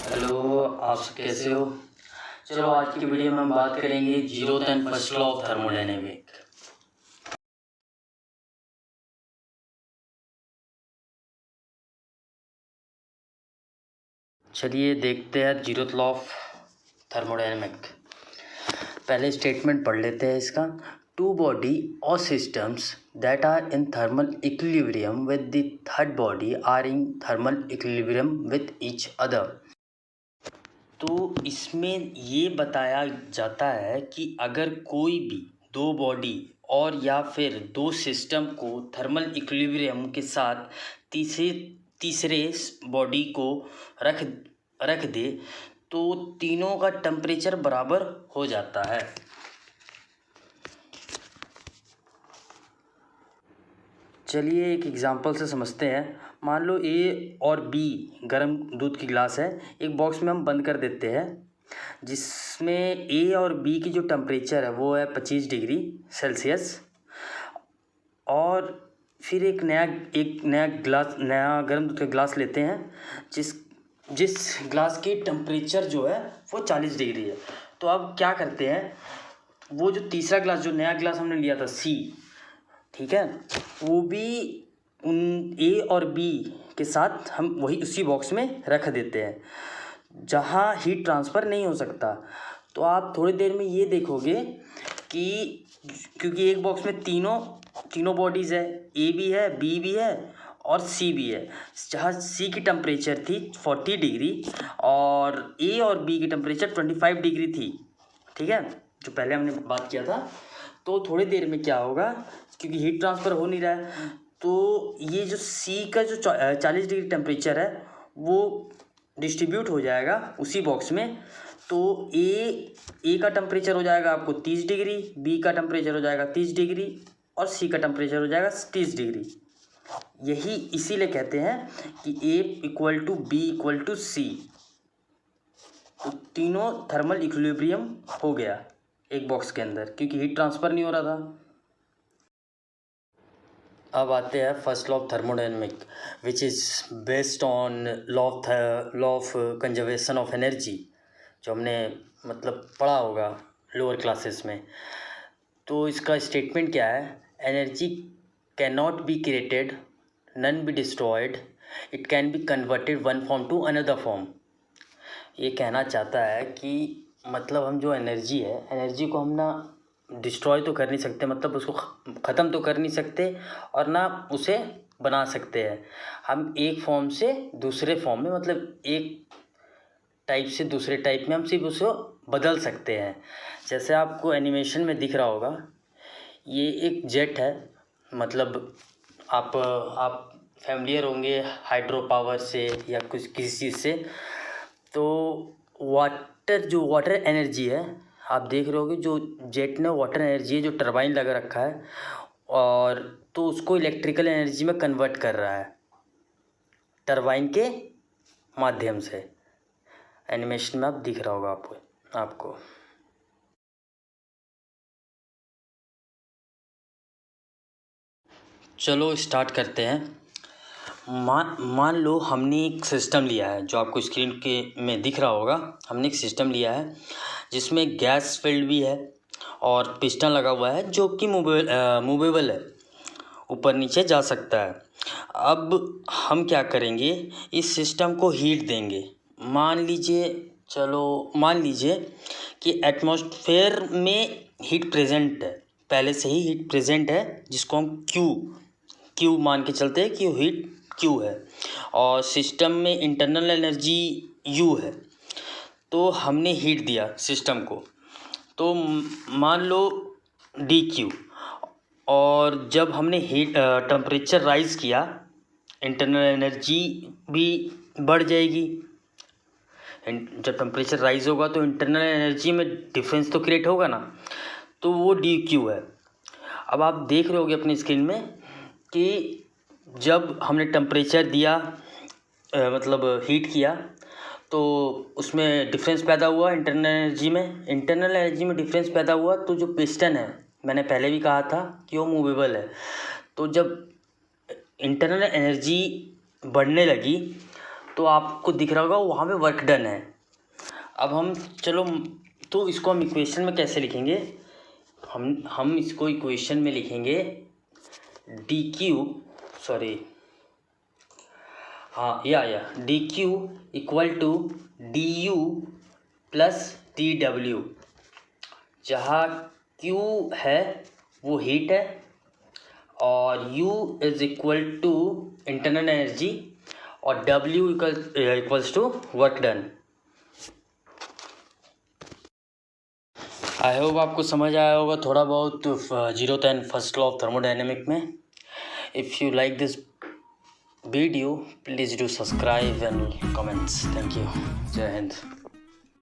Hello, आप सब कैसे हो। चलो आज की वीडियो में हम बात करेंगे zeroth and first law of thermodynamic. चलिए देखते हैं जीरोथ लॉ ऑफ थर्मोडायनेमिक। पहले स्टेटमेंट पढ़ लेते हैं इसका। टू बॉडी और systems that are in thermal equilibrium with the third body are in thermal equilibrium with each other. तो इसमें ये बताया जाता है कि अगर कोई भी दो बॉडी और या फिर दो सिस्टम को थर्मल इक्विलिब्रियम के साथ तीसरे बॉडी को रख दे तो तीनों का टेम्परेचर बराबर हो जाता है। चलिए एक एग्जांपल से समझते हैं। मान लो ए और बी गर्म दूध की गिलास है, एक बॉक्स में हम बंद कर देते हैं जिसमें ए और बी की जो टेम्परेचर है वो है 25 डिग्री सेल्सियस। और फिर एक नया गर्म दूध का गिलास लेते हैं जिस गिलास की टेम्परेचर जो है वो 40 डिग्री है। तो अब क्या करते हैं, वो जो तीसरा गिलास जो नया गिलास हमने लिया था सी, ठीक है, वो भी उन ए और बी के साथ हम वही उसी बॉक्स में रख देते हैं जहाँ हीट ट्रांसफ़र नहीं हो सकता। तो आप थोड़ी देर में ये देखोगे कि क्योंकि एक बॉक्स में तीनों बॉडीज़ है, ए भी है, बी भी है और सी भी है। जहाँ सी की टेम्परेचर थी 40 डिग्री और ए और बी की टेम्परेचर 25 डिग्री थी, ठीक है, जो पहले हमने बात किया था। तो थोड़ी देर में क्या होगा, क्योंकि हीट ट्रांसफ़र हो नहीं रहा है, तो ये जो सी का जो 40 डिग्री टेम्परेचर है वो डिस्ट्रीब्यूट हो जाएगा उसी बॉक्स में। तो ए का टेम्परेचर हो जाएगा आपको 30 डिग्री, बी का टेम्परेचर हो जाएगा 30 डिग्री और सी का टेम्परेचर हो जाएगा 30 डिग्री। यही इसीलिए कहते हैं कि A equal to B equal to C. तो तीनों थर्मल इक्विलिब्रियम हो गया एक बॉक्स के अंदर, क्योंकि हीट ट्रांसफ़र नहीं हो रहा था। अब आते हैं first law of thermodynamic which is based on law of conservation of energy, जो हमने मतलब पढ़ा होगा लोअर क्लासेस में। तो इसका स्टेटमेंट क्या है, energy can not be created, none be destroyed, it can be converted one form to another form. ये कहना चाहता है कि मतलब हम जो एनर्जी है, एनर्जी को हम ना डिस्ट्रॉय तो कर नहीं सकते, मतलब उसको ख़त्म तो कर नहीं सकते और ना उसे बना सकते हैं। हम एक फॉर्म से दूसरे फॉर्म में, मतलब एक टाइप से दूसरे टाइप में हम सिर्फ उसको बदल सकते हैं। जैसे आपको एनिमेशन में दिख रहा होगा, ये एक जेट है, मतलब आप फैमिलियर होंगे हाइड्रो पावर से या कुछ किसी चीज़ से। तो वाटर एनर्जी है, आप देख रहे होगे जो जेट ने वाटर एनर्जी है, जो टरबाइन लगा रखा है, और तो उसको इलेक्ट्रिकल एनर्जी में कन्वर्ट कर रहा है टरबाइन के माध्यम से। एनिमेशन में आप दिख रहा होगा आपको। चलो स्टार्ट करते हैं। मान लो हमने एक सिस्टम लिया है, जो आपको स्क्रीन के में दिख रहा होगा। हमने एक सिस्टम लिया है जिसमें गैस फिल्ड भी है और पिस्टन लगा हुआ है जो कि मूवेबल है, ऊपर नीचे जा सकता है। अब हम क्या करेंगे, इस सिस्टम को हीट देंगे। मान लीजिए कि एटमॉस्फेयर में हीट प्रेजेंट है, पहले से ही हीट प्रेजेंट है, जिसको हम क्यू मान के चलते हैं कि हीट क्यू है, और सिस्टम में इंटरनल एनर्जी यू है। तो हमने हीट दिया सिस्टम को, तो मान लो डी क्यू, और जब हमने टेम्परेचर राइज़ किया, इंटरनल एनर्जी भी बढ़ जाएगी। जब टेम्परेचर राइज़ होगा तो इंटरनल एनर्जी में डिफरेंस तो क्रिएट होगा ना, तो वो डी क्यू है। अब आप देख रहे होगे अपनी स्क्रीन में कि जब हमने टेम्परेचर दिया, मतलब हीट किया, तो उसमें डिफरेंस पैदा हुआ इंटरनल एनर्जी में डिफरेंस पैदा हुआ। तो जो पिस्टन है, मैंने पहले भी कहा था कि वो मूवेबल है। तो जब इंटरनल एनर्जी बढ़ने लगी तो आपको दिख रहा होगा वहाँ पे वर्क डन है। अब हम चलो तो इसको हम इक्वेशन में कैसे लिखेंगे, हम इसको इक्वेशन में लिखेंगे D Q D Q equal to D U plus T W, जहाँ क्यू है वो हीट है और U is equal to internal energy और W equals to work done. I hope आपको समझ आया होगा थोड़ा बहुत 0th and first law of thermodynamic में। If you like this video please do subscribe and comments. Thank you. जय हिंद।